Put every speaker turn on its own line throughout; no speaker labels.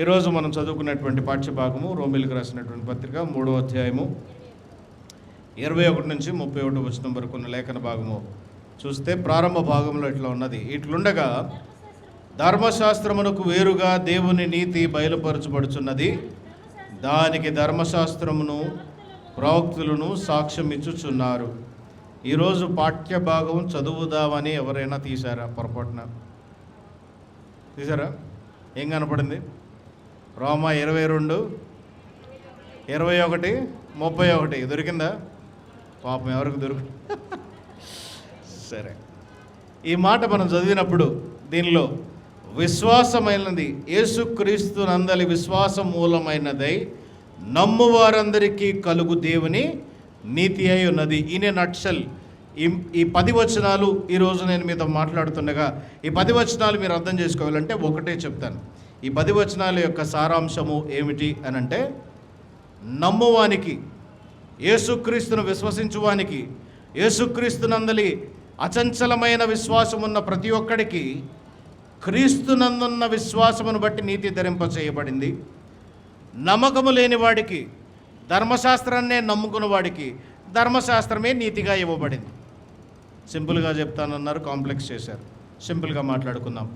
ఈరోజు మనం చదువుకున్నటువంటి పాఠ్యభాగము రోమిలకు రాసినటువంటి పత్రిక 3వ అధ్యాయము 21 నుంచి 31 వచనం వరకు ఉన్న లేఖన భాగము చూస్తే ప్రారంభ భాగంలో ఇట్లా ఉన్నది. ఇట్లుండగా ధర్మశాస్త్రమునకు వేరుగా దేవుని నీతి బయలుపరచబడుచున్నది. దానికి ధర్మశాస్త్రమును ప్రవక్తులను సాక్ష్యం ఇచ్చుచున్నారు. ఈరోజు పాఠ్య భాగం చదువుదామని ఎవరైనా తీశారా? పొరపాటున తీసారా? ఏం కనపడింది? రోమా 22, 21, 31 దొరికిందా? పాపం ఎవరికి దొరికి సరే, ఈ మాట మనం చదివినప్పుడు దీనిలో విశ్వాసమైనది యేసుక్రీస్తు నందలి విశ్వాసం మూలమైనదై నమ్మువారందరికీ కలుగు దేవుని నీతి అయి ఉన్నది. ఈయన నట్షల్ ఈ 10 వచనాలు ఈరోజు నేను మీతో మాట్లాడుతుండగా ఈ 10 వచనాలు మీరు అర్థం చేసుకోవాలంటే ఒకటే చెప్తాను. ఈ 10 వచనాల యొక్క సారాంశము ఏమిటి అని అంటే, నమ్మువానికి, యేసుక్రీస్తును విశ్వసించువానికి, యేసుక్రీస్తునందలి అచంచలమైన విశ్వాసం ఉన్న ప్రతి ఒక్కడికి క్రీస్తునందున్న విశ్వాసమును బట్టి నీతి ధరింప చేయబడింది. నమ్మకము లేని వాడికి, ధర్మశాస్త్రాన్నే నమ్ముకున్న వాడికి ధర్మశాస్త్రమే నీతిగా ఇవ్వబడింది. సింపుల్గా చెప్తానన్నారు, కాంప్లెక్స్ చేశారు. సింపుల్గా మాట్లాడుకుందాం.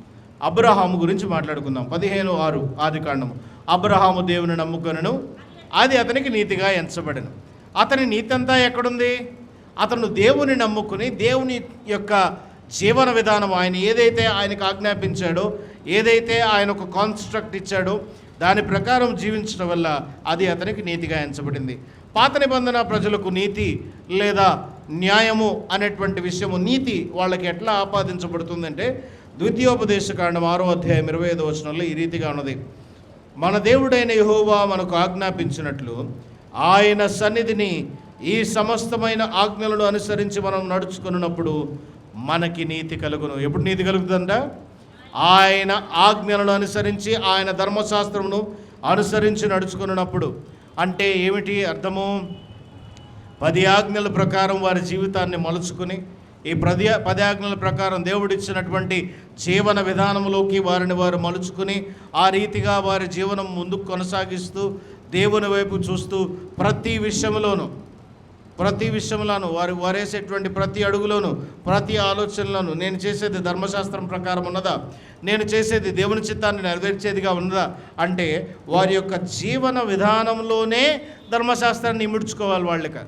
అబ్రహాము గురించి మాట్లాడుకుందాం. 15:6 ఆదికాండము. అబ్రహాము దేవుని నమ్ముకొనెను, అది అతనికి నీతిగా ఎంచబడెను. అతని నీతి అంతా ఎక్కడుంది? అతను దేవుని నమ్ముకుని దేవుని యొక్క జీవన విధానం, ఆయన ఏదైతే ఆయనకు ఆజ్ఞాపించాడో, ఏదైతే ఆయన ఒక కాన్స్ట్రక్ట్ ఇచ్చాడో దాని ప్రకారం జీవించడం వల్ల అది అతనికి నీతిగా ఎంచబడింది. పాత నిబంధన ప్రజలకు నీతి లేదా న్యాయము అనేటువంటి విషయము, నీతి వాళ్ళకి ఎట్లా ఆపాదించబడుతుందంటే, ద్వితీయోపదేశకాండం 6వ అధ్యాయం 25వ వచనంలో ఈ రీతిగా ఉన్నది. మన దేవుడైన యెహోవా మనకు ఆజ్ఞాపించినట్లు ఆయన సన్నిధిని ఈ సమస్తమైన ఆజ్ఞలను అనుసరించి మనం నడుచుకున్నప్పుడు మనకి నీతి కలుగును. ఎప్పుడు నీతి కలుగుతుందంట? ఆయన ఆజ్ఞలను అనుసరించి, ఆయన ధర్మశాస్త్రమును అనుసరించి నడుచుకున్నప్పుడు. అంటే ఏమిటి అర్థము? 10 ఆజ్ఞల ప్రకారం వారి జీవితాన్ని మలుచుకుని, ఈ 10 ఆజ్ఞల ప్రకారం దేవుడిచ్చినటువంటి జీవన విధానంలోకి వారిని వారు మలుచుకుని, ఆ రీతిగా వారి జీవనం ముందుకు కొనసాగిస్తూ దేవుని వైపు చూస్తూ ప్రతి విషయంలోనూ వారు వారేసేటువంటి ప్రతి అడుగులోనూ, ప్రతి ఆలోచనలోనూ, నేను చేసేది ధర్మశాస్త్రం ప్రకారం ఉన్నదా, నేను చేసేది దేవుని చిత్తాన్ని నెరవేర్చేదిగా ఉన్నదా అంటే వారి యొక్క జీవన విధానంలోనే ధర్మశాస్త్రాన్ని ఇముడ్చుకోవాలి. వాళ్ళకి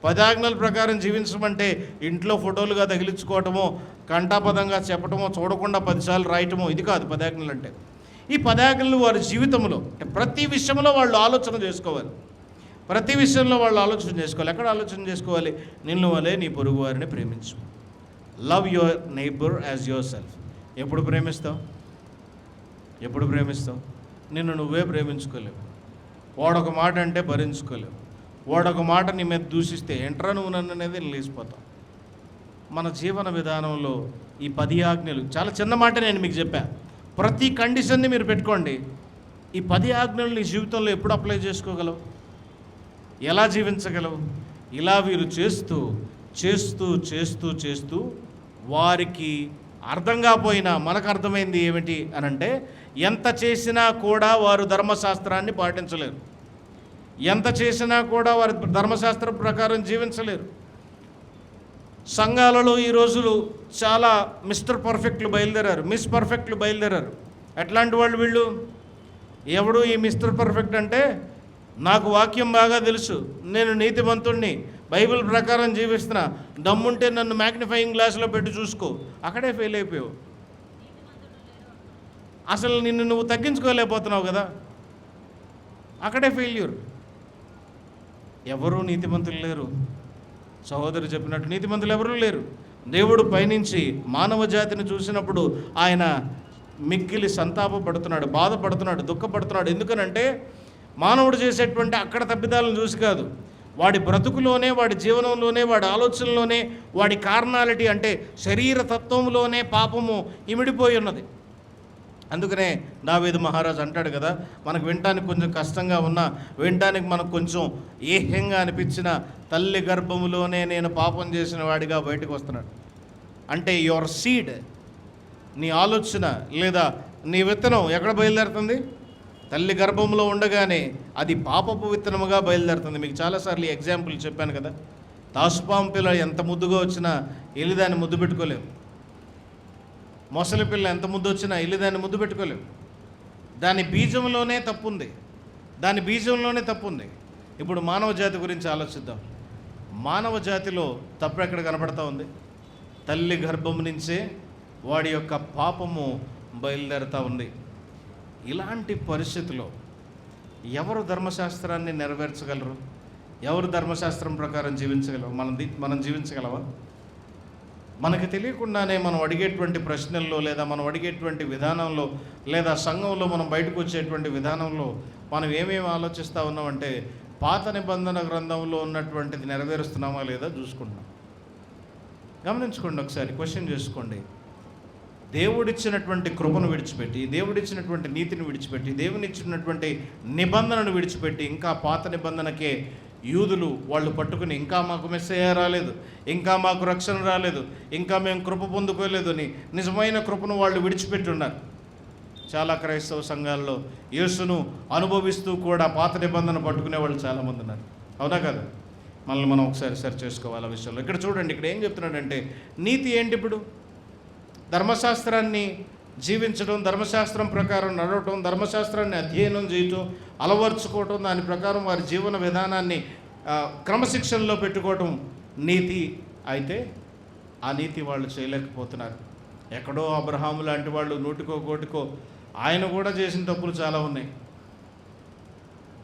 10 ఆజ్ఞల ప్రకారం జీవించమంటే ఇంట్లో ఫోటోలుగా తగిలించుకోవటమో, కంఠాపదంగా చెప్పటమో, చూడకుండా 10 సార్లు రాయటమో, ఇది కాదు 10 ఆజ్ఞలు అంటే. ఈ 10 ఆజ్ఞలు వారి జీవితంలో ప్రతి విషయంలో వాళ్ళు ఆలోచన చేసుకోవాలి. ప్రతి విషయంలో వాళ్ళు ఆలోచన చేసుకోవాలి. ఎక్కడ ఆలోచన చేసుకోవాలి? నిన్ను వలే నీ పొరుగు వారిని ప్రేమించు. Love your neighbour as your self. ఎప్పుడు ప్రేమిస్తావు? నిన్ను నువ్వే ప్రేమించుకోలేవు. వాడొక మాట అంటే భరించుకోలేవు. వాడొక మాట నీ మీద దూషిస్తే ఎంట్రా నువ్వు నన్ను అనేది లేచిపోతావు. మన జీవన విధానంలో ఈ 10 ఆజ్ఞలు, చాలా చిన్న మాట నేను మీకు చెప్పా, ప్రతి కండిషన్ని మీరు పెట్టుకోండి. ఈ 10 ఆజ్ఞలు నీ జీవితంలో ఎప్పుడు అప్లై చేసుకోగలవు? ఎలా జీవించగలవు? ఇలా వీరు చేస్తూ చేస్తూ చేస్తూ చేస్తూ వారికి అర్థం కాపోయినా మనకు అర్థమైంది ఏమిటి అనంటే, ఎంత చేసినా కూడా వారు ధర్మశాస్త్రాన్ని పాటించలేరు. ఎంత చేసినా కూడా వారి ధర్మశాస్త్రం ప్రకారం జీవించలేరు. సంఘాలలో ఈ రోజులు చాలా మిస్టర్ పర్ఫెక్ట్లు బయలుదేరారు, మిస్ పర్ఫెక్ట్లు బయలుదేరారు. ఎట్లాంటి వాళ్ళు వీళ్ళు? ఎవడు ఈ మిస్టర్ పర్ఫెక్ట్ అంటే, నాకు వాక్యం బాగా తెలుసు, నేను నీతిమంతుణ్ణి, బైబిల్ ప్రకారం జీవిస్తున్నా, దమ్ముంటే నన్ను మ్యాగ్నిఫైయింగ్ గ్లాస్లో పెట్టి చూసుకో. అక్కడే ఫెయిల్ అయిపోయావు. అసలు నిన్ను నువ్వు తగ్గించుకోలేకపోతున్నావు కదా, అక్కడే ఫెయిల్యూర్. ఎవరూ నీతిమంతులు లేరు. సహోదరు చెప్పినట్టు నీతిమంతులు ఎవరూ లేరు. దేవుడు పైనుంచి మానవ జాతిని చూసినప్పుడు ఆయన మిక్కిలి సంతాపపడుతున్నాడు, బాధపడుతున్నాడు, దుఃఖపడుతున్నాడు. ఎందుకనంటే మానవుడు చేసేటువంటి అక్కడ తప్పిదాలను చూసి కాదు, వాడి బ్రతుకులోనే, వాడి జీవనంలోనే, వాడి ఆలోచనలోనే, వాడి కార్నాలిటీ అంటే శరీర తత్వంలోనే పాపము ఇమిడిపోయి ఉన్నది. అందుకనే దావీదు మహారాజు అంటాడు కదా, మనకు వినటానికి కొంచెం కష్టంగా ఉన్నా, వినటానికి మనకు కొంచెం ఏహ్యంగా అనిపించిన, తల్లి గర్భములోనే నేను పాపం చేసిన వాడిగా బయటకు వస్తున్నాడు. అంటే యువర్ సీడ్, నీ ఆలోచన లేదా నీ విత్తనం ఎక్కడ బయలుదేరుతుంది? తల్లి గర్భంలో ఉండగానే అది పాపపు విత్తనముగా బయలుదేరుతుంది. మీకు చాలాసార్లు ఈ ఎగ్జాంపుల్ చెప్పాను కదా. తాసుపాము పిల్ల ఎంత ముద్దుగా వచ్చినా ఎలిదాన్ని ముద్దు పెట్టుకోలేము. మొసలి పిల్ల ఎంత ముద్దు వచ్చినా ఎలిదాన్ని ముద్దు పెట్టుకోలేము. దాని బీజంలోనే తప్పుంది. ఇప్పుడు మానవ జాతి గురించి ఆలోచిద్దాం. మానవ జాతిలో తప్పు ఎక్కడ కనపడతా ఉంది? తల్లి గర్భం నుంచే వాడి యొక్క పాపము బయలుదేరుతూ ఉంది. ఇలాంటి పరిస్థితిలో ఎవరు ధర్మశాస్త్రాన్ని నెరవేర్చగలరు? ఎవరు ధర్మశాస్త్రం ప్రకారం జీవించగలరు? మనం జీవించగలవా? మనకు తెలియకుండానే మనం అడిగేటువంటి ప్రశ్నల్లో, లేదా మనం అడిగేటువంటి విధానంలో, లేదా సంఘంలో మనం బయటకు వచ్చేటువంటి విధానంలో మనం ఏమేమి ఆలోచిస్తూ ఉన్నామంటే పాత నిబంధన గ్రంథంలో ఉన్నటువంటిది నెరవేరుస్తున్నామా లేదా చూసుకుంటున్నాం. గమనించుకోండి, ఒకసారి క్వశ్చన్ చేసుకోండి. దేవుడిచ్చినటువంటి కృపను విడిచిపెట్టి, దేవుడిచ్చినటువంటి నీతిని విడిచిపెట్టి, దేవునిచ్చినటువంటి నిబంధనను విడిచిపెట్టి ఇంకా పాత నిబంధనకే యూదులు వాళ్ళు పట్టుకుని ఇంకా మాకు మెస్సయ్య రాలేదు, ఇంకా మాకు రక్షణ రాలేదు, ఇంకా మేము కృప పొందుకోలేదు అని నిజమైన కృపను వాళ్ళు విడిచిపెట్టి ఉన్నారు. చాలా క్రైస్తవ సంఘాల్లో యేసును అనుభవిస్తూ కూడా పాత నిబంధన పట్టుకునే వాళ్ళు చాలామంది ఉన్నారు. అవునా కదా? మనల్ని మనం ఒకసారి సరి చేసుకోవాలి ఆ విషయంలో. ఇక్కడ చూడండి, ఇక్కడ ఏం చెప్తున్నాడంటే నీతి ఏంటి? ఇప్పుడు ధర్మశాస్త్రాన్ని జీవించడం, ధర్మశాస్త్రం ప్రకారం నడవటం, ధర్మశాస్త్రాన్ని అధ్యయనం చేయటం, అలవర్చుకోవటం, దాని ప్రకారం వారి జీవన విధానాన్ని క్రమశిక్షణలో పెట్టుకోవటం నీతి. అయితే ఆ నీతి వాళ్ళు చేయలేకపోతున్నారు. ఎక్కడో అబ్రహాము లాంటి వాళ్ళు నూటికో కోటికో ఆయన కూడా చేసిన తప్పులు చాలా ఉన్నాయి.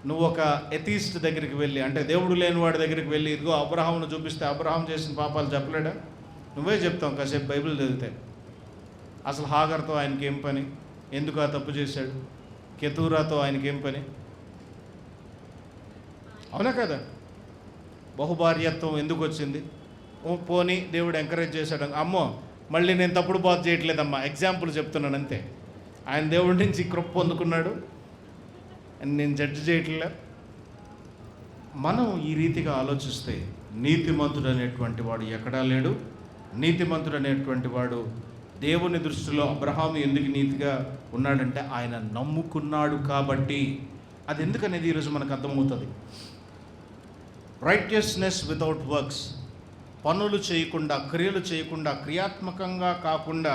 నువ్వు ఒక ఎథీస్ట్ దగ్గరికి వెళ్ళి, అంటే దేవుడు లేని వాడి దగ్గరికి వెళ్ళి ఇదిగో అబ్రహామును చూపిస్తే అబ్రహాం చేసిన పాపాలు చెప్పలేడా? నువ్వే చెప్తావు కాసేపు బైబిల్ చదివితే. అసలు హాగర్తో ఆయనకి ఏం పని? ఎందుకు ఆ తప్పు చేశాడు? కెతూరాతో ఆయనకి ఏం పని? అవునా కదా? బహుభార్యత్వం ఎందుకు వచ్చింది? పోనీ దేవుడు ఎంకరేజ్ చేశాడు. అమ్మో మళ్ళీ నేను తప్పుడు బాధ చేయట్లేదమ్మా, ఎగ్జాంపుల్ చెప్తున్నాను అంతే. ఆయన దేవుడి నుంచి కృప పొందుకున్నాడు అని నేను జడ్జి చేయట్లే. మనం ఈ రీతిగా ఆలోచిస్తే నీతిమంతుడు అనేటువంటి వాడు ఎక్కడా లేడు. నీతిమంతుడు అనేటువంటి వాడు దేవుని దృష్టిలో అబ్రహాము ఎందుకు నీతిగా ఉన్నాడంటే ఆయన నమ్ముకున్నాడు కాబట్టి. అది ఎందుకనేది ఈరోజు మనకు అర్థమవుతుంది. రైటియస్నెస్ వితౌట్ వర్క్స్, పనులు చేయకుండా, క్రియలు చేయకుండా, క్రియాత్మకంగా కాకుండా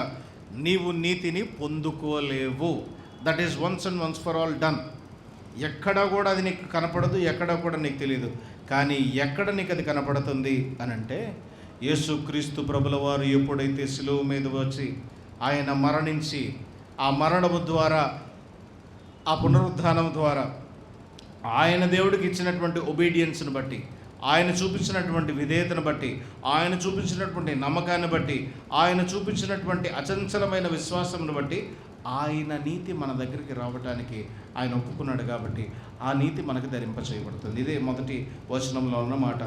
నీవు నీతిని పొందుకోలేవు. That is once and once for all done. ఎక్కడ కూడా అది నీకు కనపడదు, ఎక్కడ కూడా నీకు తెలియదు. కానీ ఎక్కడ నీకు అది కనపడుతుంది అని అంటే యేసుక్రీస్తు ప్రభుల వారు ఎప్పుడైతే శిలువ మీద వచ్చి ఆయన మరణించి, ఆ మరణము ద్వారా, ఆ పునరుద్ధానం ద్వారా ఆయన దేవుడికి ఇచ్చినటువంటి ఒబీడియన్స్ని బట్టి, ఆయన చూపించినటువంటి విధేయతను బట్టి, ఆయన చూపించినటువంటి నమ్మకాన్ని బట్టి, ఆయన చూపించినటువంటి అచంచలమైన విశ్వాసమును బట్టి ఆయన నీతి మన దగ్గరికి రావడానికి ఆయన ఒప్పుకున్నాడు. కాబట్టి ఆ నీతి మనకు ధరింప చేయబడుతుంది. ఇదే మొదటి వచనంలో ఉన్న మాట.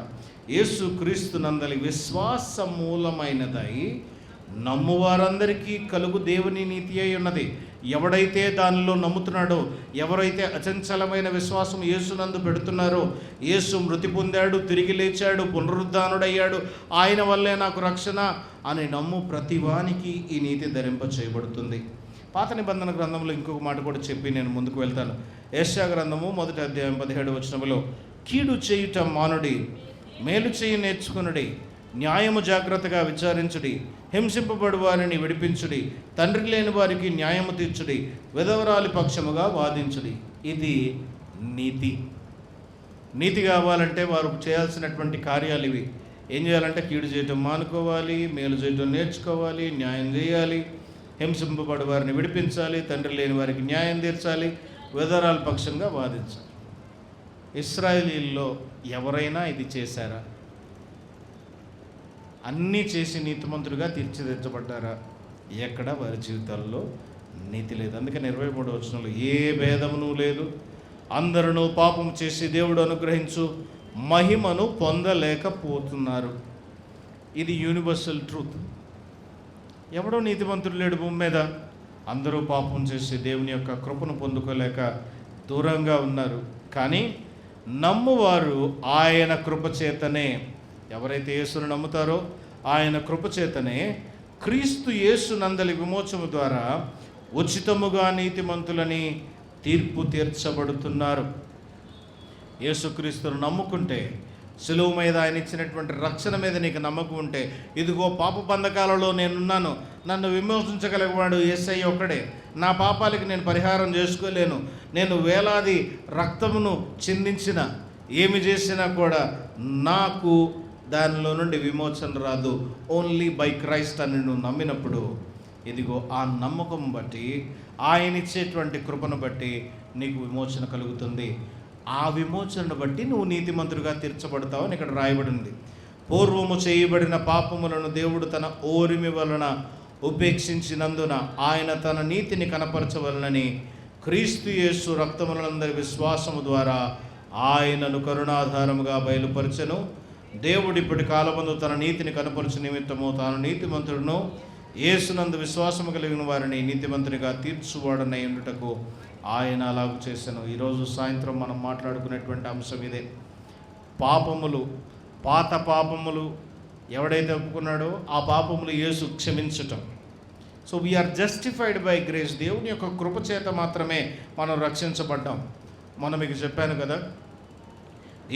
యేసు క్రీస్తు నందలి విశ్వాస మూలమైనదై నమ్మువారందరికీ కలుగు దేవుని నీతి అయి ఉన్నది. ఎవడైతే దానిలో నమ్ముతున్నాడో, ఎవరైతే అచంచలమైన విశ్వాసం యేసునందు పెడుతున్నారో, యేసు మృతి పొందాడు, తిరిగి లేచాడు, పునరుద్ధానుడయ్యాడు, ఆయన వల్లే నాకు రక్షణ అని నమ్ము ప్రతివానికి ఈ నీతి ధరింప చేయబడుతుంది. పాత నిబంధన గ్రంథంలో ఇంకొక మాట కూడా చెప్పి నేను ముందుకు వెళ్తాను. యెషయా గ్రంథము 1వ అధ్యాయం 17వ వచనములో కీడు చేయుట మానుడి, మేలు చేయి నేర్చుకునుడి, న్యాయము జాగ్రత్తగా విచారించుడి, హింసింపబడు వారిని విడిపించుడి, తండ్రి లేని వారికి న్యాయము తీర్చుడి, విధవరాలి పక్షముగా వాదించుడి. ఇది నీతి. నీతి కావాలంటే వారు చేయాల్సినటువంటి కార్యాలు ఇవి. ఏం చేయాలంటే కీడు చేయటం మానుకోవాలి, మేలు చేయటం నేర్చుకోవాలి, న్యాయం చేయాలి, హింసింపబడు వారిని విడిపించాలి, తండ్రి లేని వారికి న్యాయం తీర్చాలి, విధవరాల పక్షంగా వాదించాలి. ఇశ్రాయేలీల్లో ఎవరైనా ఇది చేశారా? అన్నీ చేసి నీతిమంతుడిగా తీర్చిదిద్దబడ్డారా? ఎక్కడ వారి జీవితాల్లో నీతి లేదు. అందుకని 23వ వచనంలో ఏ భేదమును లేదు, అందరూ పాపం చేసి దేవుడు అనుగ్రహించు మహిమను పొందలేకపోతున్నారు. ఇది యూనివర్సల్ ట్రూత్. ఎవడో నీతిమంతుడు లేడు భూమి మీద. అందరూ పాపం చేసి దేవుని యొక్క కృపను పొందుకోలేక దూరంగా ఉన్నారు. కానీ నమ్మువారు ఆయన కృపచేతనే, ఎవరైతే యేసును నమ్ముతారో ఆయన కృపచేతనే క్రీస్తు యేసు నందలి విమోచము ద్వారా ఉచితముగా నీతిమంతులని తీర్పు తీర్చబడుతున్నారు. యేసుక్రీస్తును నమ్ముకుంటే, సులువు మీద ఆయన ఇచ్చినటువంటి రక్షణ మీద నీకు నమ్మకం ఉంటే, ఇదిగో పాప బంధకాలలో నేనున్నాను, నన్ను విమోచించగలిగేవాడు యేసయ్య ఒక్కడే, నా పాపాలకి నేను పరిహారం చేసుకోలేను, నేను వేలాది రక్తమును చిందించిన, ఏమి చేసినా కూడా నాకు దానిలో నుండి విమోచన రాదు, ఓన్లీ బై క్రైస్ట్ అని నువ్వు నమ్మినప్పుడు, ఇదిగో ఆ నమ్మకం బట్టి, ఆయన ఇచ్చేటువంటి కృపను బట్టి నీకు విమోచన కలుగుతుంది. ఆ విమోచనను బట్టి నువ్వు నీతిమంతుడిగా తీర్చబడతావు అని ఇక్కడ రాయబడింది. పూర్వము చేయబడిన పాపములను దేవుడు తన ఓరిమి వలన ఉపేక్షించినందున ఆయన తన నీతిని కనపరచవలనని క్రీస్తు యేసు రక్తములందరి విశ్వాసము ద్వారా ఆయనను కరుణాధారముగా బయలుపరచెను. దేవుడు ఇప్పటి కాలమందు తన నీతిని కనపరచు నిమిత్తము తాను నీతిమంతుడును యేసునందు విశ్వాసము కలిగిన వారిని నీతిమంతునిగా తీర్చువాడనై ఉండుటకు ఆయన అలాగూ చేశాను. ఈరోజు సాయంత్రం మనం మాట్లాడుకునేటువంటి అంశం ఇదే. పాపములు, పాత పాపములు ఎవడైతే ఒప్పుకున్నాడో ఆ పాపములు యేసు క్షమించటం. So we are justified by grace. దేవుని యొక్క కృప చేత మాత్రమే మనం రక్షించబడ్డాం. మనం మీకు చెప్పాను కదా,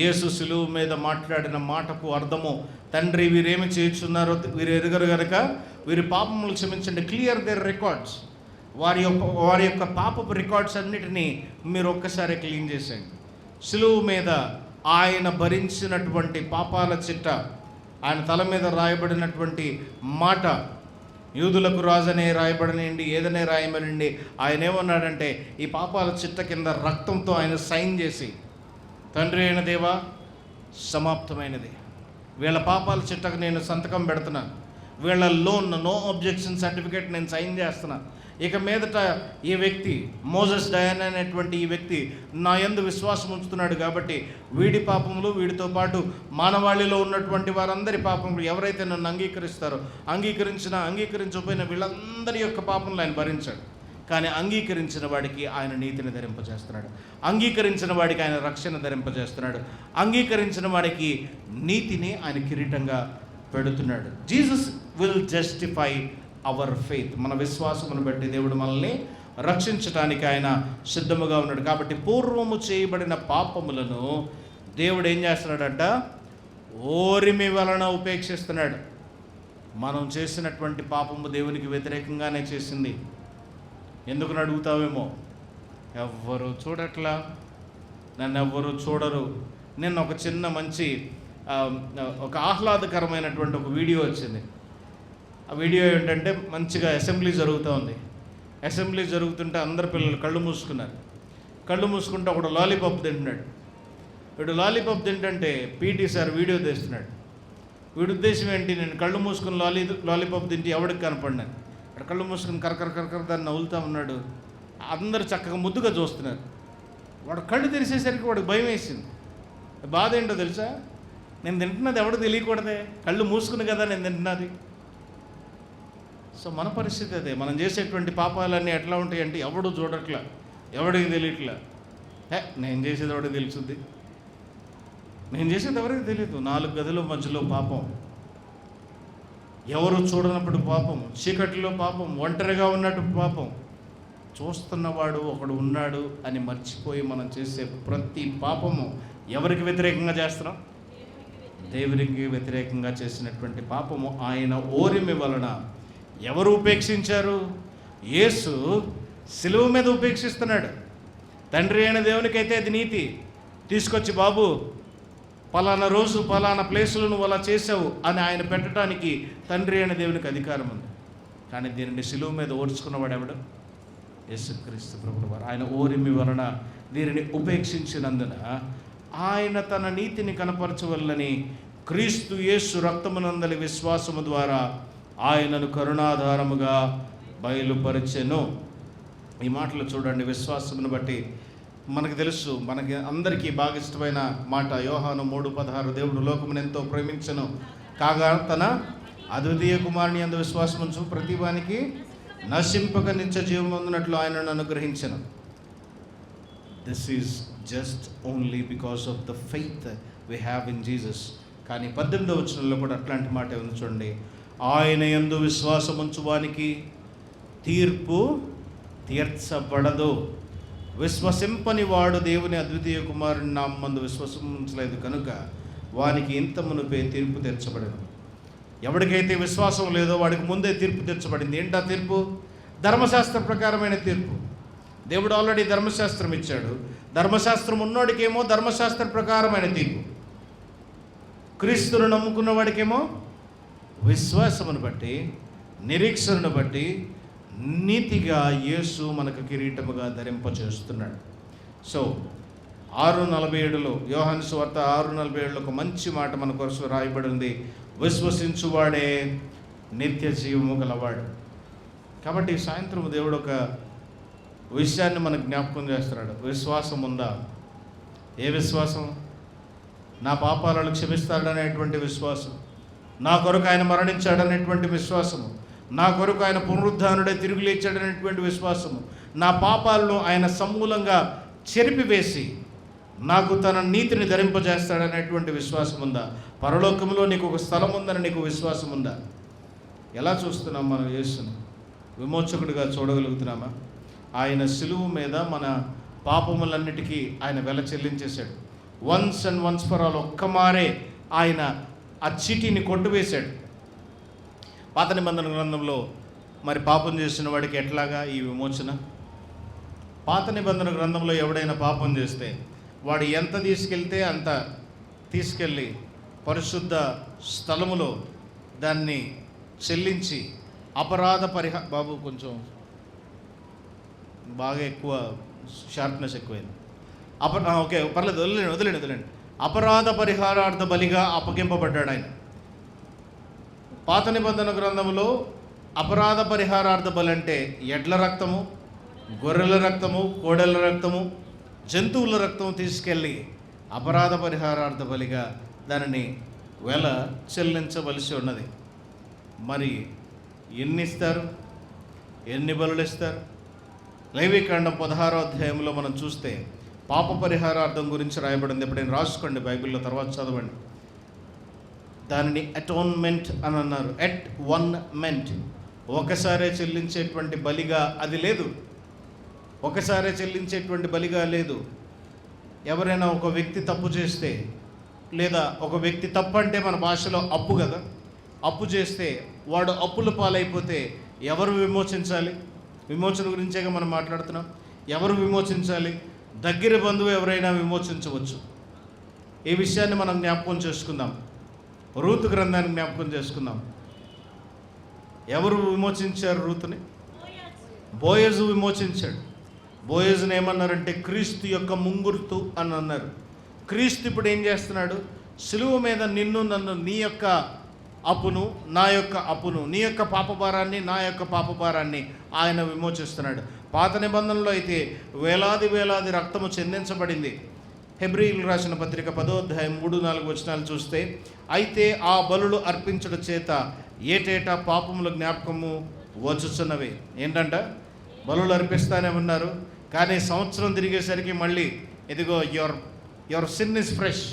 యేసు సిలువ మీద మాట్లాడిన మాటకు అర్థము, తండ్రి వీరేమి చేయుచున్నారో వీరు ఎరుగరు గనుక వీరి పాపములు క్షమించండి. Clear their records. వారి యొక్క పాపపు రికార్డ్స్ అన్నిటినీ మీరు ఒక్కసారి క్లీన్ చేసేయండి. సిలువ మీద ఆయన భరించినటువంటి పాపాల చిట్ట, ఆయన తల మీద రాయబడినటువంటి మాట, యూదులకు రాజనే రాయబడనండి, ఏదనే రాయమనండి, ఆయన ఏమన్నాడంటే ఈ పాపాల చిట్ట కింద రక్తంతో ఆయన సైన్ చేసి, తండ్రి అయిన దేవా సమాప్తమైనది, వీళ్ళ పాపాల చిట్టకు నేను సంతకం పెడుతున్నాను, వీళ్ళ లోన్ నో అబ్జెక్షన్ సర్టిఫికేట్ నేను సైన్ చేస్తున్నా, ఇక మీదట ఈ వ్యక్తి మోజెస్ డయాన్ అనేటువంటి ఈ వ్యక్తి నా యందు విశ్వాసం ఉంచుతున్నాడు కాబట్టి వీడి పాపములు, వీడితో పాటు మానవాళిలో ఉన్నటువంటి వారందరి పాపములు, ఎవరైతే నన్ను అంగీకరిస్తారో, అంగీకరించకపోయిన వీళ్ళందరి యొక్క పాపములు ఆయన భరించాడు. కానీ అంగీకరించిన వాడికి ఆయన నీతిని ధరింపజేస్తున్నాడు, అంగీకరించిన వాడికి ఆయన రక్షణ ధరింపజేస్తున్నాడు, అంగీకరించిన వాడికి నీతిని ఆయన కిరీటంగా పెడుతున్నాడు. Jesus will justify our faith. మన విశ్వాసమును బట్టి దేవుడు మనల్ని రక్షించడానికి ఆయన సిద్ధముగా ఉన్నాడు. కాబట్టి పూర్వము చేయబడిన పాపములను దేవుడు ఏం చేస్తున్నాడంట? ఓరిమి వలన ఉపేక్షిస్తున్నాడు. మనం చేసినటువంటి పాపము దేవునికి వ్యతిరేకంగానే చేసింది. ఎందుకని అడుగుతావేమో, ఎవ్వరు చూడట్లా, నన్ను ఎవ్వరు చూడరు. నిన్న ఒక చిన్న మంచి ఒక ఆహ్లాదకరమైనటువంటి ఒక వీడియో వచ్చింది. ఆ వీడియో ఏంటంటే, మంచిగా అసెంబ్లీ జరుగుతూ ఉంది. అసెంబ్లీ జరుగుతుంటే అందరు పిల్లలు కళ్ళు మూసుకున్నారు. కళ్ళు మూసుకుంటే ఒకడు లాలీపాప్ తింటున్నాడు. వీడు లాలీపాప్ తింటుంటే పీటీ సార్ వీడియో తీస్తున్నాడు. వీడి ఉద్దేశం ఏంటి? నేను కళ్ళు మూసుకుని లాలీపాప్ తింటే ఎవడికి కనపడినాను. అక్కడ కళ్ళు మూసుకుని కరకర దాన్ని నవ్వులుతూ ఉన్నాడు. అందరూ చక్కగా ముద్దుగా చూస్తున్నారు. వాడు కళ్ళు తెరిసేసరికి వాడికి భయం వేసింది. బాధ ఏంటో తెలుసా? నేను తింటున్నది ఎవడు తెలియకూడదే, కళ్ళు మూసుకుని కదా నేను తింటున్నది. సో మన పరిస్థితి అదే. మనం చేసేటువంటి పాపాలన్నీ ఎట్లా ఉంటాయంటే ఎవడు చూడట్లా, ఎవడికి తెలియట్లా. నేను చేసేది ఎవడికి తెలుసుద్ది, నేను చేసేది ఎవరికి తెలియదు. 4 గదుల మధ్యలో పాపం, ఎవరు చూడనప్పుడు పాపం, చీకటిలో పాపం, ఒంటరిగా ఉన్నట్టు పాపం, చూస్తున్నవాడు ఒకడు ఉన్నాడు అని మర్చిపోయి మనం చేసే ప్రతి పాపము ఎవరికి వ్యతిరేకంగా చేస్తున్నాం? దేవునికి వ్యతిరేకంగా చేసినటువంటి పాపము ఆయన ఓరిమి వలన ఎవరు ఉపేక్షించారు? యేసు సిలువ మీద ఉపేక్షిస్తున్నాడు. తండ్రి అయిన దేవునికైతే అది నీతి. తీసుకొచ్చి, బాబు పలానా రోజు పలానా ప్లేసులు నువ్వు అలా చేసావు అని ఆయన పెట్టడానికి తండ్రి అయిన దేవునికి అధికారం ఉంది. కానీ దీనిని సిలువ మీద ఓర్చుకున్నవాడు ఎవడు? యేసుక్రీస్తు ప్రభువు వారు. ఆయన ఓరిమి వలన దీనిని ఉపేక్షించినందున ఆయన తన నీతిని కనపరచవల్లని క్రీస్తు యేసు రక్తమునందలి విశ్వాసము ద్వారా ఆయనను కరుణాధారముగా బయలుపరచెను. ఈ మాటలు చూడండి. విశ్వాసమును బట్టి మనకు తెలుసు, మనకి అందరికీ బాగా ఇష్టమైన మాట యోహాను 3:16, దేవుడు లోకమును ఎంతో ప్రేమించెను కాగా తన అద్వితీయ కుమారుని యందు విశ్వాసముంచు ప్రతి వానికి నశింపక నిత్య జీవం పొందినట్లు ఆయనను అనుగ్రహించెను. This is just only because of the faith we have in Jesus. కానీ 18వ వచనంలో కూడా అట్లాంటి మాట ఉంది చూడండి. ఆయన యందు విశ్వాసముంచు వానికి తీర్పు తీర్చబడదు. విశ్వసింపని వాడు దేవుని అద్వితీయ కుమారుని నామందు విశ్వసించలేదు కనుక వానికి ఇంత మునుపే తీర్పు తీర్చబడను. ఎవరికైతే విశ్వాసం లేదో వాడికి ముందే తీర్పు తీర్చబడింది. ఏంటా తీర్పు? ధర్మశాస్త్ర ప్రకారమైన తీర్పు. దేవుడు ఆల్రెడీ ధర్మశాస్త్రం ఇచ్చాడు. ధర్మశాస్త్రం ఉన్నోడికేమో ధర్మశాస్త్ర ప్రకారమైన తీర్పు, క్రీస్తును నమ్ముకున్న వాడికేమో విశ్వాసమును బట్టి, నిరీక్షణను బట్టి నీతిగా యేసు మనకు కిరీటముగా ధరింపచేస్తున్నాడు. సో 6:47 యోహాను సువార్త 6:47 ఒక మంచి మాట మన కొరకు రాయబడి ఉంది. విశ్వసించువాడే నిత్య జీవము గలవాడు. కాబట్టి సాయంత్రం దేవుడు ఒక విషయాన్ని మనకు జ్ఞాపకం చేస్తున్నాడు. విశ్వాసం ఉందా? ఏ విశ్వాసం? నా పాపాలను క్షమిస్తాడనేటువంటి విశ్వాసం, నా కొరకు ఆయన మరణించాడనేటువంటి విశ్వాసము, నా కొరకు ఆయన పునరుద్ధానుడే తిరిగి లేచాడనేటువంటి విశ్వాసము, నా పాపాలను ఆయన సమూలంగా చెరిపివేసి నాకు తన నీతిని ధరింపజేస్తాడనేటువంటి విశ్వాసం ఉందా? పరలోకంలో నీకు ఒక స్థలం ఉందని నీకు విశ్వాసం ఉందా? ఎలా చూస్తున్నాం మనం యేసును? విమోచకుడిగా చూడగలుగుతున్నామా? ఆయన సిలువు మీద మన పాపములన్నిటికీ ఆయన వెల చెల్లించేశాడు. Once and once for all ఒక్క మారే ఆయన ఆ చీటీని కొట్టువేశాడు. పాత నిబంధన గ్రంథంలో మరి పాపం చేసిన వాడికి ఎట్లాగా ఈ విమోచన? పాత నిబంధన గ్రంథంలో ఎవడైనా పాపం చేస్తే వాడు ఎంత తీసుకెళ్తే అంత తీసుకెళ్ళి పరిశుద్ధ స్థలములో దాన్ని చెల్లించి అపరాధ బాబు కొంచెం బాగా ఎక్కువ షార్ప్నెస్ ఎక్కువైంది. ఓకే పర్లేదు, వదిలేండి. అపరాధ పరిహారార్థ బలిగా అప్పగింపబడ్డాడు ఆయన. పాత నిబంధన గ్రంథంలో అపరాధ పరిహారార్థ బలి అంటే ఎడ్ల రక్తము, గొర్రెల రక్తము, కోడెల రక్తము, జంతువుల రక్తం తీసుకెళ్ళి అపరాధ పరిహారార్థ బలిగా దానిని వెల చెల్లించవలసి ఉన్నది. మరి ఎన్ని ఇస్తారు? ఎన్ని బలులు ఇస్తారు? లేవికాండం 16వ అధ్యాయంలో మనం చూస్తే పాప పరిహారార్థం గురించి రాయబడింది. ఎప్పుడైనా రాసుకోండి బైబిల్లో, తర్వాత చదవండి. దానిని అటోన్మెంట్ అని అన్నారు. ఎట్ వన్ మెంట్, ఒకసారే చెల్లించేటువంటి బలిగా అది లేదు. ఒకసారే చెల్లించేటువంటి బలిగా లేదు. ఎవరైనా ఒక వ్యక్తి తప్పు చేస్తే, లేదా ఒక వ్యక్తి తప్పు అంటే మన భాషలో అప్పు కదా, అప్పు చేస్తే వాడు అప్పుల పాలైపోతే ఎవరు విమోచించాలి? విమోచన గురించేగా మనం మాట్లాడుతున్నాం. ఎవరు విమోచించాలి? దగ్గర బంధువు ఎవరైనా విమోచించవచ్చు. ఈ విషయాన్ని మనం జ్ఞాపకం చేసుకుందాం. రూతు గ్రంథాన్ని జ్ఞాపకం చేసుకుందాం. ఎవరు విమోచించారు రూతుని? బోయజు విమోచించాడు. బోయజుని ఏమన్నారంటే క్రీస్తు యొక్క ముంగుర్తు అని అన్నారు. క్రీస్తు ఇప్పుడు ఏం చేస్తున్నాడు? సిలువ మీద నిన్ను, నన్ను, నీ యొక్క అప్పును, నా యొక్క అప్పును, నీ యొక్క పాపభారాన్ని, నా యొక్క పాపభారాన్ని ఆయన విమోచిస్తున్నాడు. పాత నిబంధనలో అయితే వేలాది వేలాది రక్తము చెందించబడింది. హెబ్రీయులకు రాసిన పత్రిక 10వ అధ్యాయం 3-4 వచనాలు చూస్తే, అయితే ఆ బలులు అర్పించడం చేత ఏటేటా పాపముల జ్ఞాపకము వచ్చుచున్నవి. ఏంటంట? బలులు అర్పిస్తానే ఉన్నారు, కానీ సంవత్సరం తిరిగేసరికి మళ్ళీ ఇదిగో యువర్ సిన్ ఇస్ ఫ్రెష్,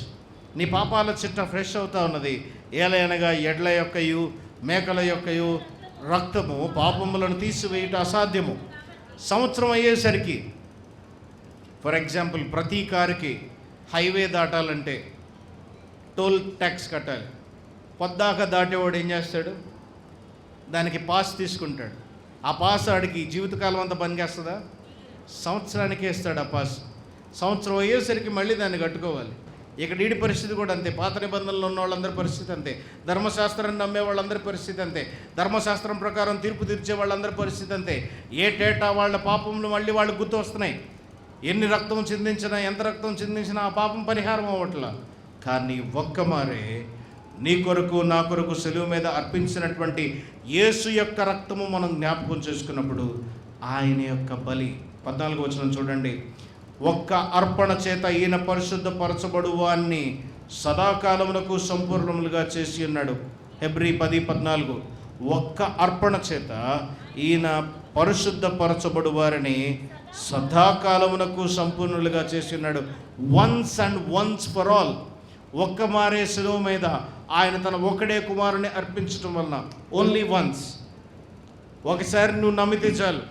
నీ పాపాల చిట్ట ఫ్రెష్ అవుతా ఉన్నది. ఏలైనగా ఎడ్ల యొక్కయు మేకల యొక్కయు రక్తము పాపములను తీసివేయటం అసాధ్యము. సంవత్సరం అయ్యేసరికి, ఫర్ ఎగ్జాంపుల్, ప్రతి కారుకి హైవే దాటాలంటే టోల్ ట్యాక్స్ కట్టాలి. పొద్దాక దాటేవాడు ఏం చేస్తాడు? దానికి పాస్ తీసుకుంటాడు. ఆ పాస్ ఆడికి జీవితకాలం అంతా పనిచేస్తుందా? సంవత్సరానికి వేస్తాడు ఆ పాస్. సంవత్సరం అయ్యేసరికి మళ్ళీ దాన్ని కట్టుకోవాలి. ఇక్కడ ఈడి పరిస్థితి కూడా అంతే. పాత నిబంధనలు ఉన్న వాళ్ళందరి పరిస్థితి అంతే. ధర్మశాస్త్రాన్ని నమ్మే వాళ్ళందరి పరిస్థితి అంతే. ధర్మశాస్త్రం ప్రకారం తీర్పు తీర్చే వాళ్ళందరి పరిస్థితి అంతే. ఏటేటా వాళ్ళ పాపములు మళ్ళీ వాళ్ళకి గుర్తు వస్తున్నాయి. ఎన్ని రక్తం చిందించినా, ఎంత రక్తం చిందించినా ఆ పాపం పరిహారం అవ్వట్లా. కానీ ఒక్కమారే నీ కొరకు, నా కొరకు సిలువ మీద అర్పించినటువంటి యేసు యొక్క రక్తము మనం జ్ఞాపకం చేసుకున్నప్పుడు ఆయన యొక్క బలి. 14వ వచనం చూడండి. ఒక్క అర్పణ చేత ఈయన పరిశుద్ధపరచబడు వాన్ని సదాకాలమునకు సంపూర్ణములుగా చేసి ఉన్నాడు. హెబ్రీ 10:14. ఒక్క అర్పణ చేత ఈయన పరిశుద్ధపరచబడు వారిని సదాకాలమునకు సంపూర్ణులుగా చేసి ఉన్నాడు. Once and once for all. ఒక్క మారే శిలువ మీద ఆయన తన ఒకడే కుమారుని అర్పించడం వలన, ఓన్లీ వన్స్, ఒకసారి నువ్వు నమ్మితే చాలు,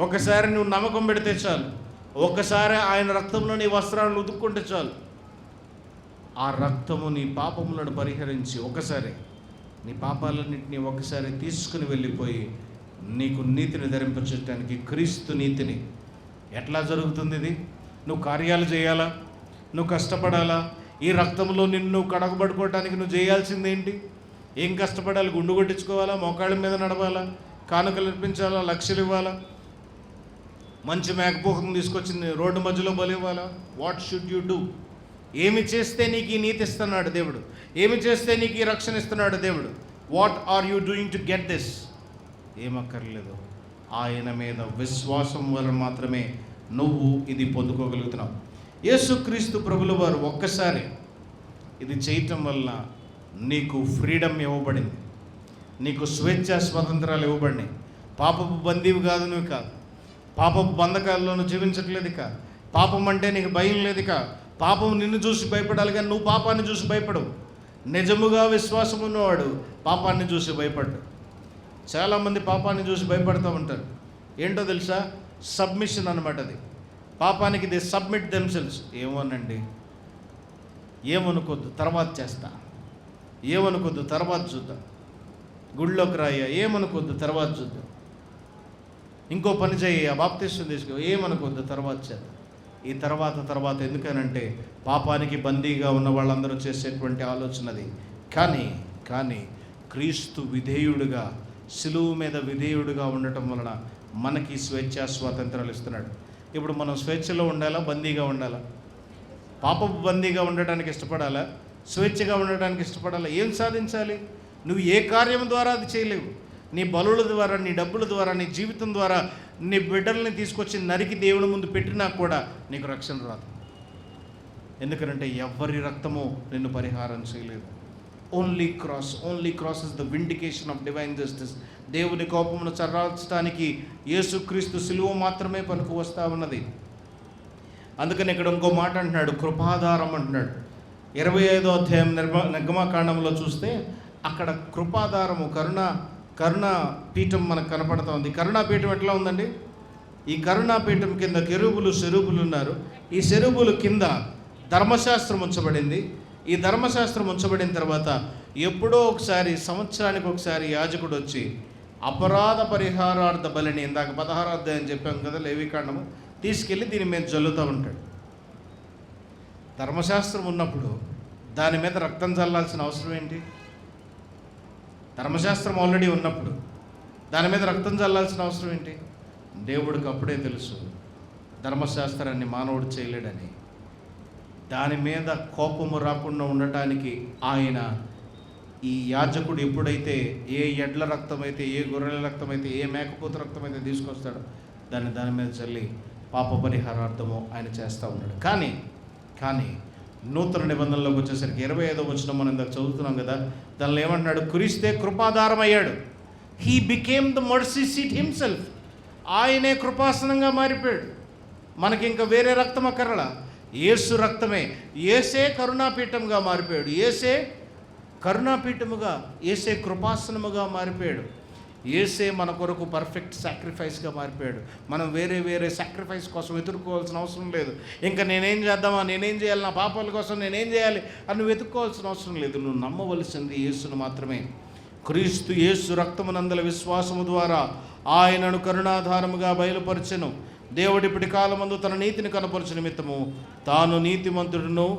ఒకసారి నువ్వు నమ్మకం పెడితే చాలు, ఒక్కసారి ఆయన రక్తంలో నీ వస్త్రాలను ఉతుక్కుంటే చాలు, ఆ రక్తము నీ పాపములను పరిహరించి ఒకసారి నీ పాపాలన్నింటినీ ఒకసారి తీసుకుని వెళ్ళిపోయి నీకు నీతిని ధరింపచేయడానికి, క్రీస్తు నీతిని. ఎట్లా జరుగుతుంది ఇది? నువ్వు కార్యాలు చేయాలా? నువ్వు కష్టపడాలా? ఈ రక్తంలో నిన్ను కడగబడుకోవటానికి నువ్వు చేయాల్సిందేంటి? ఏం కష్టపడాలి? గుండు కొట్టించుకోవాలా? మోకాళ్ళ మీద నడవాలా? కానుకలు అర్పించాలా? లక్షలు ఇవ్వాలా? మంచి మేకపోకం తీసుకొచ్చింది రోడ్డు మధ్యలో బలి ఇవ్వాలా? What should you do? ఏమి చేస్తే నీకు ఈ నీతి ఇస్తున్నాడు దేవుడు? ఏమి చేస్తే నీకు ఈ రక్షణ ఇస్తున్నాడు దేవుడు? What are you doing to get this? ఏమక్కర్లేదు, ఆయన మీద విశ్వాసం వల్ల మాత్రమే నువ్వు ఇది పొందుకోగలుగుతున్నావు. యేసుక్రీస్తు ప్రభుల వారు ఒక్కసారి ఇది చేయటం వల్ల నీకు ఫ్రీడమ్ ఇవ్వబడింది, నీకు స్వేచ్ఛ స్వతంత్రాలు ఇవ్వబడినాయి. పాపపు బందీవి కాదు నువ్వు, కాదు పాపపు బంధకాల్లో నువ్వు జీవించట్లేదు. కాదు పాపం అంటే నీకు భయం లేదు. కాదు పాపం నిన్ను చూసి భయపడాలి, కానీ నువ్వు పాపాన్ని చూసి భయపడవు. నిజముగా విశ్వాసం ఉన్నవాడు పాపాన్ని చూసి భయపడ్డు. చాలామంది పాపాన్ని చూసి భయపడుతూ ఉంటారు. ఏంటో తెలుసా? సబ్మిషన్ అన్నమాట అది. పాపానికి దే సబ్మిట్ దెమ్సెల్స్. ఏమోనండి, ఏమనుకోద్దు, తర్వాత చేస్తా, ఏమనుకోద్దు, తర్వాత చూద్దాం, గుళ్ళోకి రాయ్యా, ఏమనుకోద్దు, తర్వాత చూద్దాం, ఇంకో పని చేయ, బాప్తిస్వం తీసుకో, ఏమనుకోద్దు, తర్వాత చేద్దాం. ఈ తర్వాత ఎందుకనంటే పాపానికి బందీగా ఉన్న వాళ్ళందరూ చేసేటువంటి ఆలోచనది. కానీ క్రీస్తు విధేయుడుగా, సిలువు మీద విధేయుడుగా ఉండటం వలన మనకి స్వేచ్ఛ స్వాతంత్రాలు ఇస్తున్నాడు. ఇప్పుడు మనం స్వేచ్ఛలో ఉండాలా, బందీగా ఉండాలా? పాపపు బందీగా ఉండటానికి ఇష్టపడాలా, స్వేచ్ఛగా ఉండటానికి ఇష్టపడాలా? ఏం సాధించాలి? నువ్వు ఏ కార్యం ద్వారా అది చేయలేవు. నీ బలుల ద్వారా, నీ డబ్బుల ద్వారా, నీ జీవితం ద్వారా నీ బిడ్డల్ని తీసుకొచ్చి నరికి దేవుని ముందు పెట్టినా కూడా నీకు రక్షణ రాదు. ఎందుకంటే ఎవరి రక్తము నిన్ను పరిహారం చేయలేదు. Only cross is the vindication of divine justice. దేవుని కోపమును చర్చించడానికి యేసుక్రీస్తు సిలువ మాత్రమే పనికి వస్తూ ఉన్నది. అందుకని ఇక్కడ ఇంకో మాట అంటున్నాడు, కృపాధారం అంటున్నాడు. 25వ అధ్యాయం నిర్గమకాండంలో చూస్తే అక్కడ కృపాధారము, కరుణాపీఠం మనకు కనపడుతూ ఉంది. కరుణాపీఠం ఎట్లా ఉందండి? ఈ కరుణాపీఠం కింద కెరూబులు, శరూబులు ఉన్నారు. ఈ శరూబుల కింద ధర్మశాస్త్రం ఉంచబడింది. ఈ ధర్మశాస్త్రం ఉంచబడిన తర్వాత ఎప్పుడో ఒకసారి, సంవత్సరానికి ఒకసారి యాజకుడు వచ్చి అపరాధ పరిహారార్థ బలిని, ఇందాక 16వ అధ్యాయం చెప్పాం కదా, లేవికాండము, తీసుకెళ్ళి దీని మీద జల్లుతూ ఉంటాడు. ధర్మశాస్త్రం ఉన్నప్పుడు దాని మీద రక్తం చల్లాల్సిన అవసరం ఏంటి? ధర్మశాస్త్రం ఆల్రెడీ ఉన్నప్పుడు దాని మీద రక్తం చల్లాల్సిన అవసరం ఏంటి? దేవుడికి అప్పుడే తెలుసు ధర్మశాస్త్రాన్ని మానవుడు చేయలేడని. దాని మీద కోపము రాకుండా ఉండటానికి ఆయన, ఈ యాజకుడు ఎప్పుడైతే ఏ ఎడ్ల రక్తం అయితే, ఏ గొర్రెల రక్తం అయితే, ఏ మేకపోతు రక్తం అయితే తీసుకొస్తాడో దాని మీద చల్లి పాప పరిహారార్థము ఆయన చేస్తూ ఉన్నాడు. కానీ నూతన నిబంధనలోకి వచ్చేసరికి 25వ వచనం మనం ఇందాక చదువుతున్నాం కదా, దానిలో ఏమంటున్నాడు? క్రీస్తే కృపాధారం అయ్యాడు. He became the mercy seat himself. ఆయనే కృపాసనంగా మారిపోయాడు. మనకి ఇంకా వేరే రక్తం అక్కర్లా, యేసు రక్తమే. యేసే కరుణాపీఠముగా మారిపోయాడు. యేసే కరుణాపీఠముగా, యేసే కృపాసనముగా మారిపోయాడు. యేసే మన కొరకు పర్ఫెక్ట్ సాక్రిఫైస్గా మారిపోయాడు. మనం వేరే సాక్రిఫైస్ కోసం వెతుక్కోవాల్సిన అవసరం లేదు. ఇంకా నేనేం చేద్దామా, నేనేం చేయాలి, నా పాపాల కోసం నేనేం చేయాలి అని నువ్వు వెతుక్కోవాల్సిన అవసరం లేదు. నువ్వు నమ్మవలసింది యేసును మాత్రమే. క్రీస్తు యేసు రక్తమునందల విశ్వాసము ద్వారా ఆయనను కరుణాధారముగా బయలుపరచెను. దేవుడిప్పటి కాలమందు తన నీతిని కనపరచు నిమిత్తము తాను నీతిమంతుడును,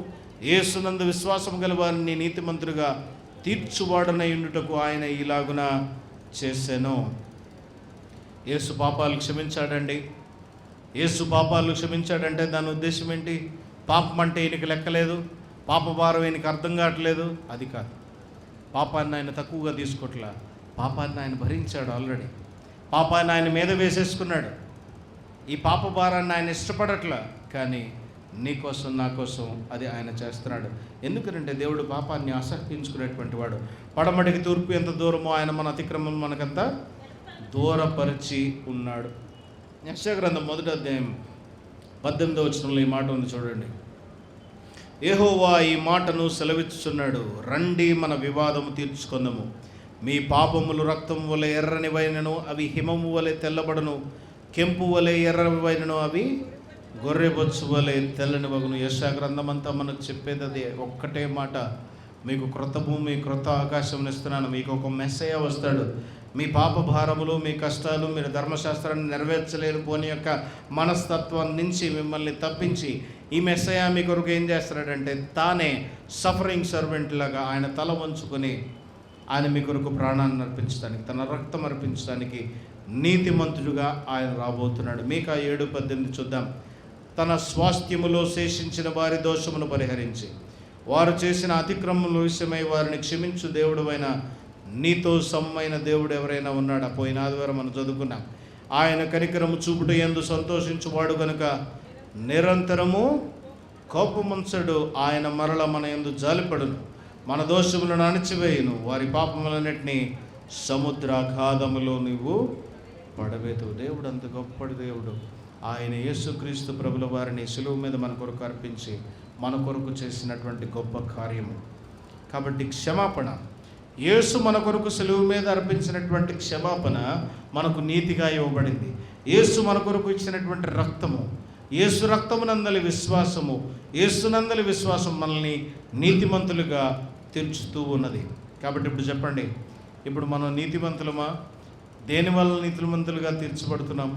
యేసునందు విశ్వాసం గల వారిని నీతిమంతుడుగా తీర్చువాడనై ఉండుటకు ఆయన ఇలాగున చేశాను. యేసు పాపాలు క్షమించాడండి. యేసు పాపాలు క్షమించాడంటే దాని ఉద్దేశం ఏంటి? పాపం అంటే ఈయనకి లెక్కలేదు, పాప భారం ఈయనకి అర్థం కావట్లేదు, అది కాదు. పాపాన్ని ఆయన తక్కువగా తీసుకోవట్లా, పాపాన్ని ఆయన భరించాడు ఆల్రెడీ. పాపాన్ని ఆయన మీద వేసేసుకున్నాడు. ఈ పాప భారాన్ని ఆయన ఇష్టపడట్లా, కానీ నీ కోసం, నా కోసం అది ఆయన చేస్తున్నాడు. ఎందుకంటే దేవుడు పాపాన్ని అసహ్యించుకునేటువంటి వాడు. పడమటికి తూర్పు ఎంత దూరమో ఆయన మన అతిక్రమం మనకంతా దూరపరిచి ఉన్నాడు. యెషయా గ్రంథం 1వ అధ్యాయం 18వ వచనంలో ఈ మాట ఉంది చూడండి. యెహోవా ఈ మాటను సెలవిచ్చుచున్నాడు, రండి మన వివాదము తీర్చుకుందాము. మీ పాపములు రక్తము వలె ఎర్రనివైనను అవి హిమము వలె తెల్లబడను, కెంపు వలె ఎర్రనివైనను అవి గొర్రె బొచ్చు వలె తెల్లని వగును. యెషయా గ్రంథం అంతా మనకు చెప్పేది అదే ఒక్కటే మాట. మీకు క్రొత్త భూమి క్రొత్త ఆకాశం ఇస్తున్నాను, మీకు ఒక మెస్సయ్య వస్తాడు. మీ పాప భారములు, మీ కష్టాలు, మీరు ధర్మశాస్త్రాన్ని నెరవేర్చలేని పోని యొక్క మనస్తత్వం నుంచి మిమ్మల్ని తప్పించి ఈ మెస్సయ్య మీ కొరకు ఏం చేస్తాడంటే తానే సఫరింగ్ సర్వెంట్ లాగా ఆయన తల వంచుకొని ఆయన మీ కొరకు ప్రాణాన్ని అర్పించడానికి, తన రక్తం అర్పించడానికి నీతిమంతుడుగా ఆయన రాబోతున్నాడు. మీకా 7:18 చూద్దాం. తన స్వాస్థ్యములో శేషించిన వారి దోషమును పరిహరించి వారు చేసిన అతిక్రమముల విషయమై వారిని క్షమించు దేవుడైన నీతో సమ్మైన దేవుడు ఎవరైనా ఉన్నాడా? పోయిన ఆదివారం మనం చదువుకున్నాం. ఆయన కనికరము చూపుట యందు సంతోషించువాడు కనుక నిరంతరము కోపముంచడు. ఆయన మరల మన యందు జాలిపడును, మన దోషములను అణచివేయును, వారి పాపములన్నిటినీ సముద్రాఘాధములో నువ్వు పడవేతు. దేవుడు అంత గొప్పడు దేవుడు. ఆయన యేసుక్రీస్తు ప్రభుల వారిని సులువు మీద మన కొరకు అర్పించి మన కొరకు చేసినటువంటి గొప్ప కార్యము. కాబట్టి క్షమాపణ, యేసు మన కొరకు సులువు మీద అర్పించినటువంటి క్షమాపణ మనకు నీతిగా ఇవ్వబడింది. యేసు మన కొరకు ఇచ్చినటువంటి రక్తము, యేసు రక్తమునందలి విశ్వాసము, యేసునందలి విశ్వాసం మనల్ని నీతిమంతులుగా తీర్చుతూ ఉన్నది. కాబట్టి ఇప్పుడు చెప్పండి, ఇప్పుడు మనం నీతిమంతులమా? దేనివల్ల నీతిమంతులుగా తీర్చబడుతున్నాం?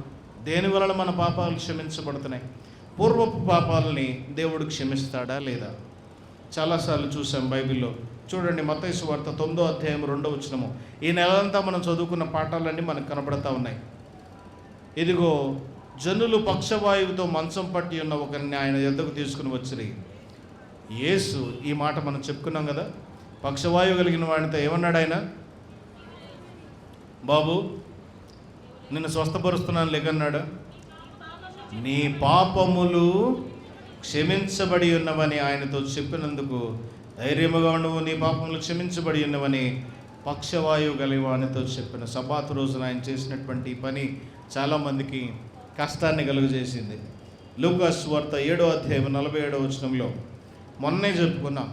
దేని వలన మన పాపాలు క్షమించబడుతున్నాయి? పూర్వపు పాపాలని దేవుడు క్షమిస్తాడా లేదా? చాలాసార్లు చూసాం బైబిల్లో. చూడండి, మత్తయి సువార్త 9వ అధ్యాయం 2వ వచనము. ఈ నెలంతా మనం చదువుకున్న పాఠాలన్నీ మనకు కనబడతా ఉన్నాయి. ఇదిగో జనులు పక్షవాయువుతో మంచం పట్టి ఉన్న ఒకరిని ఆయన యొద్దకు తీసుకుని వచ్చిరి. యేసు ఈ మాట మనం చెప్పుకున్నాం కదా. పక్షవాయువు కలిగిన వాడితో ఏమన్నాడు ఆయన? బాబు, నిన్ను స్వస్థపరుస్తున్నాను లేకన్నాడు. నీ పాపములు క్షమించబడి ఉన్నవని ఆయనతో చెప్పినందుకు ధైర్యముగా ఉండవు, నీ పాపములు క్షమించబడి ఉన్నవని పక్షవాయువు కలివానితో చెప్పిన. సబాతు రోజున ఆయన చేసినటువంటి పని చాలామందికి కష్టాన్ని కలుగజేసింది. లూకా సువార్త 7వ అధ్యాయం 47వ వచనంలో మొన్నే చెప్పుకున్నాం.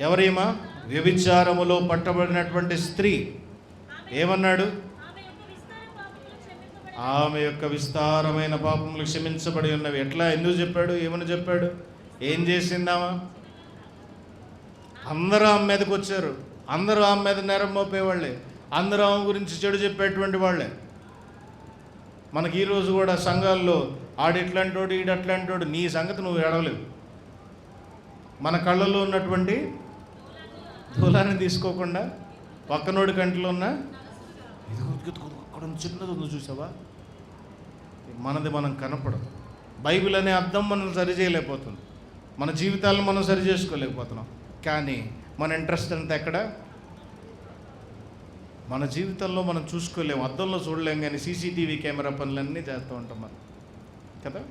ఎవరేమా? వ్యభిచారములో పట్టబడినటువంటి స్త్రీ. ఏమన్నాడు? ఆమె యొక్క విస్తారమైన పాపములు క్షమించబడి ఉన్నవి. ఎట్లా? ఎందుకు చెప్పాడు? ఏమని చెప్పాడు? ఏం చేసిందామా? అందరూ ఆమె మీదకి వచ్చారు, అందరూ ఆమె మీద నేరం మోపేవాళ్ళే, అందరూ ఆమె గురించి చెడు చెప్పేటువంటి వాళ్ళే. మనకి ఈరోజు కూడా సంఘాల్లో ఆడిట్లాంటోడు ఈడట్లాంటోడు, నీ సంగతి నువ్వు ఏడవలేవు. మన కళ్ళల్లో ఉన్నటువంటి ధూలాన్ని తీసుకోకుండా పక్కనోడి కంటిలో ఉన్న అక్కడ చిన్నది ఉందో చూసావా, మనది మనం కనపడదు. బైబిల్ అనే అర్థం మనం సరి చేయలేకపోతుంది, మన జీవితాలను మనం సరి చేసుకోలేకపోతున్నాం. కానీ మన ఇంట్రెస్ట్ అంతా ఎక్కడ? మన జీవితంలో మనం చూసుకోలేము, అద్దంలో చూడలేము, కానీ సీసీటీవీ కెమెరా పనులన్నీ చేస్తూ ఉంటాం మనం కదా.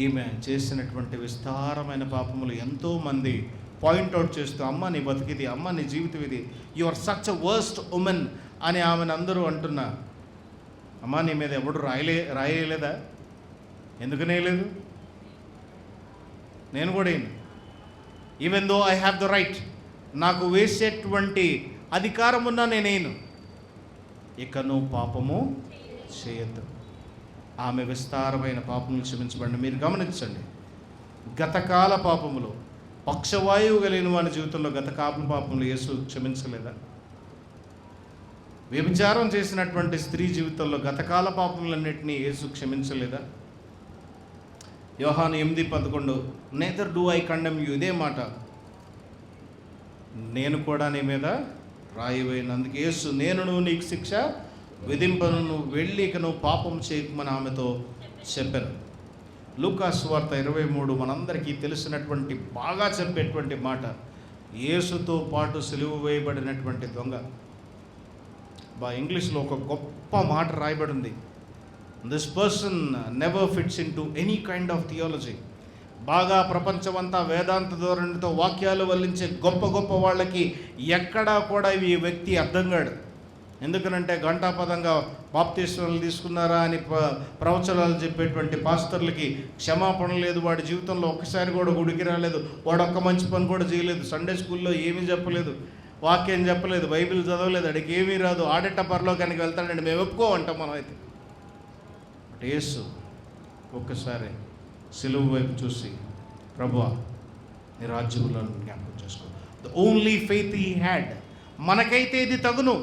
ఈమె చేసినటువంటి విస్తారమైన పాపములు ఎంతోమంది పాయింట్అవుట్ చేస్తూ, అమ్మ నీ బతికిది, అమ్మ నీ జీవితం ఇది, you are such a worst woman అని ఆమెను అందరూ అంటున్నా. అమ్మ నీ మీద ఎవడు రాయలేదా? ఎందుకనే లేదు? నేను కూడా even though I have the right, నాకు వేసేటువంటి అధికారం ఉన్నా నేనేను. ఇక నువ్వు పాపము చేయొద్దు. ఆమె విస్తారమైన పాపములు క్షమించబడి. మీరు గమనించండి, గతకాల పాపములు, పక్షవాయువు కలిగిన వారి జీవితంలో గతకాల పాపములు యేసు క్షమించలేదా? వ్యభిచారం చేసినటువంటి స్త్రీ జీవితంలో గతకాల పాపములన్నింటినీ యేసు క్షమించలేదా? యోహాను 8:11, neither do I condemn you. ఇదే మాట, నేను కూడా నీ మీద రాయిపోయినందుకు యేసు నేను నీకు శిక్ష విధింపను, నువ్వు వెళ్ళి ఇక నువ్వు పాపం చేయకమని ఆమెతో చెప్పాను. లూకా సువార్త 23 మనందరికీ తెలిసినటువంటి బాగా చెప్పేటువంటి మాట. యేసుతో పాటు సిలువ వేయబడినటువంటి దొంగ. ఇంగ్లీష్లో ఒక గొప్ప మాట రాయబడి ఉంది, this person never fits in to any kind of theology. బాగా ప్రపంచమంతా వేదాంత ధోరణితో వాక్యాలు వల్లించే గొప్ప గొప్ప వాళ్ళకి ఎక్కడా కూడా ఈ వ్యక్తి అర్థం కాడు. ఎందుకనంటే ఘంటాపదంగా బాప్తిస్మాలు తీసుకున్నారా అని ప్రవచనాలు చెప్పేటువంటి పాస్టర్లకి క్షమాపణ లేదు, వాడి జీవితంలో ఒక్కసారి కూడా గుడికి రాలేదు, వాడు ఒక్క మంచి పని కూడా చేయలేదు, సండే స్కూల్లో ఏమీ చెప్పలేదు, వాక్యం చెప్పలేదు, బైబిల్ చదవలేదు, అడికి ఏమీ రాదు, ఆడిట పరలోకానికి వెళ్తాడండి మేము ఒప్పుకోమంటాం. మనం అయితే యేసు ఒక్కసారి సిలువ వైపు చూసి, ప్రభువా నీ రాజ్యంలో జ్ఞాపకం చేసుకో. The only faith he had. మనకైతే ఇది తగును.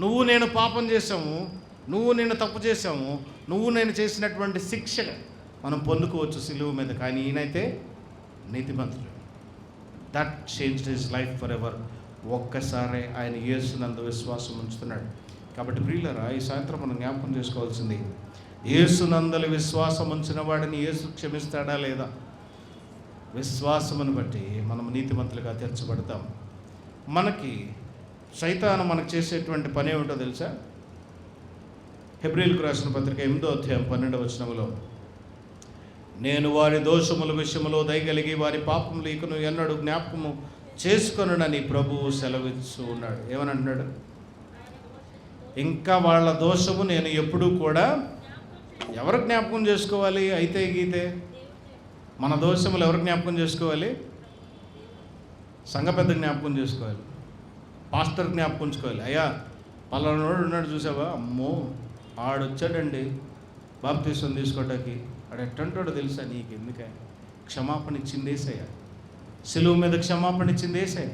నువ్వు నేను పాపం చేసాము, నువ్వు నేను తప్పు చేసాము, నువ్వు నేను చేసినటువంటి శిక్ష మనం పొందుకోవచ్చు సిలువ మీద. కానీ ఈయనైతే నీతిమంతుడు. That changed his life for ever. ఒక్కసారి ఆయన యేసునందు విశ్వాసం ఉంచుతున్నాడు. కాబట్టి ప్రియులారా, ఈ సాయంత్రం మనం జ్ఞాపకం చేసుకోవాల్సింది, యేసునందలి విశ్వాసం ఉంచిన వాడిని యేసు క్షమిస్తాడా లేదా? విశ్వాసమును బట్టి మనం నీతిమంతులుగా తీర్చబడతాం. మనకి సైతాను మనకు చేసేటువంటి పని ఏమిటో తెలుసా? హెబ్రీయులకు రాసిన పత్రిక 8వ అధ్యాయం 12వ వచనములో, నేను వారి దోషముల విషయములో దయగలిగి వారి పాపములు ఇకను ఎన్నడూ జ్ఞాపకము చేసుకొనునని ప్రభువు సెలవిస్తూ ఉన్నాడు. ఏమని అంటున్నాడు? ఇంకా వాళ్ళ దోషము నేను ఎప్పుడూ కూడా ఎవరు జ్ఞాపకం చేసుకోవాలి? అయితే గీతే మన దోషములు ఎవరు జ్ఞాపకం చేసుకోవాలి? సంఘ పెద్ద జ్ఞాపకం చేసుకోవాలి, పాస్టర్ జ్ఞాపకం ఉంచుకోవాలి. అయ్యా పలానాడు ఉన్నాడు చూసావా, అమ్మో ఆడొచ్చాడండి బాప్తీసం తీసుకోవటానికి, ఆడు ఎట్టంటాడో తెలుసా? నీకు ఎందుకే? క్షమాపణ ఇచ్చింది యేసయ్య. సిలువ మీద క్షమాపణ ఇచ్చింది యేసయ్య.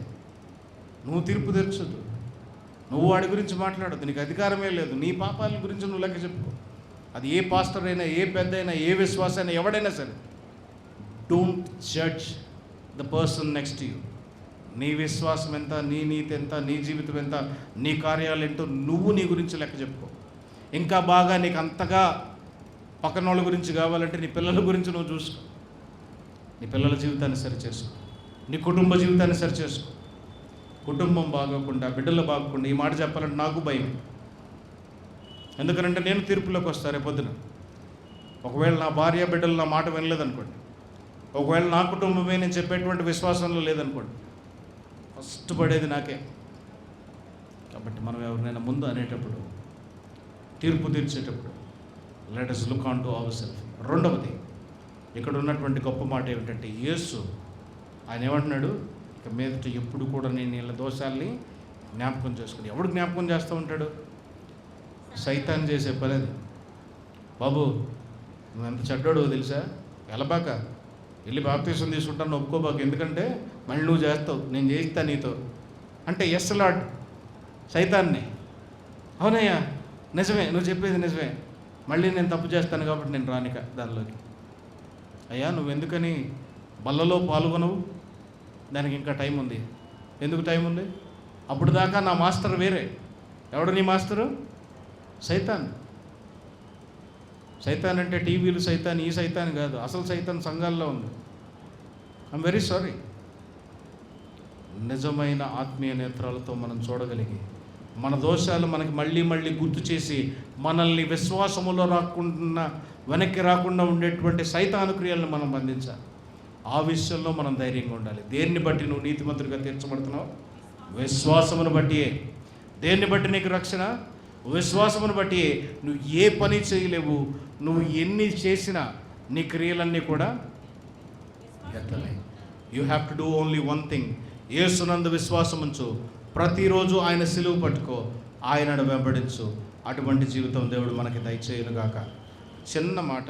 నువ్వు తీర్పు తెరచొద్దు, నువ్వు వాడి గురించి మాట్లాడద్దు, నీకు అధికారమే లేదు. నీ పాపాల గురించి నువ్వు లెక్క చెప్పుకో. అది ఏ పాస్టర్ అయినా, ఏ పెద్ద అయినా, ఏ విశ్వాసైనా, ఎవడైనా సరే. Don't judge the person next you. నీ విశ్వాసం ఎంత, నీ నీతి ఎంత, నీ జీవితం ఎంత, నీ కార్యాలు ఏంటో నువ్వు నీ గురించి లెక్క చెప్పుకో. ఇంకా బాగా నీకు అంతగా పక్కన వాళ్ళ గురించి కావాలంటే నీ పిల్లల గురించి నువ్వు చూసుకో. నీ పిల్లల జీవితాన్ని సరిచేసుకో, నీ కుటుంబ జీవితాన్ని సరిచేసుకో. కుటుంబం బాగోకుండా, బిడ్డలు బాగోకుండా, ఈ మాట చెప్పాలంటే నాకు భయం. ఎందుకంటే నేను తీర్పులోకి వస్తాను రేపొద్దున. ఒకవేళ నా భార్య బిడ్డలు నా మాట వినలేదనుకోండి, ఒకవేళ నా కుటుంబమే నేను చెప్పేటువంటి విశ్వాసంలో లేదనుకోండి, ఫస్ట్ పడేది నాకే. కాబట్టి మనం ఎవరినైనా ముందు అనేటప్పుడు, తీర్పు తీర్చేటప్పుడు, let us look on to our self. రెండవది, ఇక్కడ ఉన్నటువంటి గొప్ప మాట ఏమిటంటే, యేసు ఆయన ఏమంటున్నాడు? ఇక మీదట ఎప్పుడు కూడా నేను వీళ్ళ దోషాల్ని జ్ఞాపకం చేసుకుని. ఎవడు జ్ఞాపకం చేస్తూ ఉంటాడు? సైతాన్ చేసే పని అది. బాబు నువ్వు ఎంత చెడ్డాడో తెలుసా, వెళ్ళబాక, వెళ్ళి బాప్తీసం తీసుకుంటాను ఒప్పుకోబాక, ఎందుకంటే మళ్ళీ నువ్వు చేస్తావు, నేను చేయిస్తా నీతో అంటే ఎస్లాడ్ సైతాన్ని. అవునయ్యా నిజమే, నువ్వు చెప్పేది నిజమే, మళ్ళీ నేను తప్పు చేస్తాను కాబట్టి నేను రానిక దానిలోకి. అయ్యా నువ్వు ఎందుకని బల్లలో పాల్గొనవు? దానికి ఇంకా టైం ఉంది. ఎందుకు టైం ఉంది? అప్పుడు దాకా నా మాస్టర్ వేరే. ఎవడు నీ మాస్టరు? సైతాన్. సైతాన్ అంటే టీవీలు సైతాన్, ఈ సైతాన్ కాదు. అసలు సైతాన్ సంఘాల్లో ఉంది. I'm very sorry. నిజమైన ఆత్మీయ నేత్రాలతో మనం చూడగలిగి, మన దోషాలు మనకి మళ్ళీ మళ్ళీ గుర్తు చేసి, మనల్ని విశ్వాసములో రాకుండా, వెనక్కి రాకుండా ఉండేటువంటి సైతాను క్రియలను మనం బంధించాలి. ఆ విషయంలో మనం ధైర్యంగా ఉండాలి. దేన్ని బట్టి నువ్వు నీతిమంతుడిగా తీర్చబడుతున్నావు? విశ్వాసమును బట్టియే. దేన్ని బట్టి నీకు రక్షణ? విశ్వాసమును బట్టి. నువ్వు ఏ పని చేయలేవు, నువ్వు ఎన్ని చేసినా నీ క్రియలన్నీ కూడా ఎత్తలే. You have to do only one thing. యేసునందు విశ్వాసం ఉంచు, ప్రతిరోజు ఆయన సిలువ పట్టుకో, ఆయనను వెంబడించు. అటువంటి జీవితం దేవుడు మనకి దయచేయునుగాక. చిన్న మాట.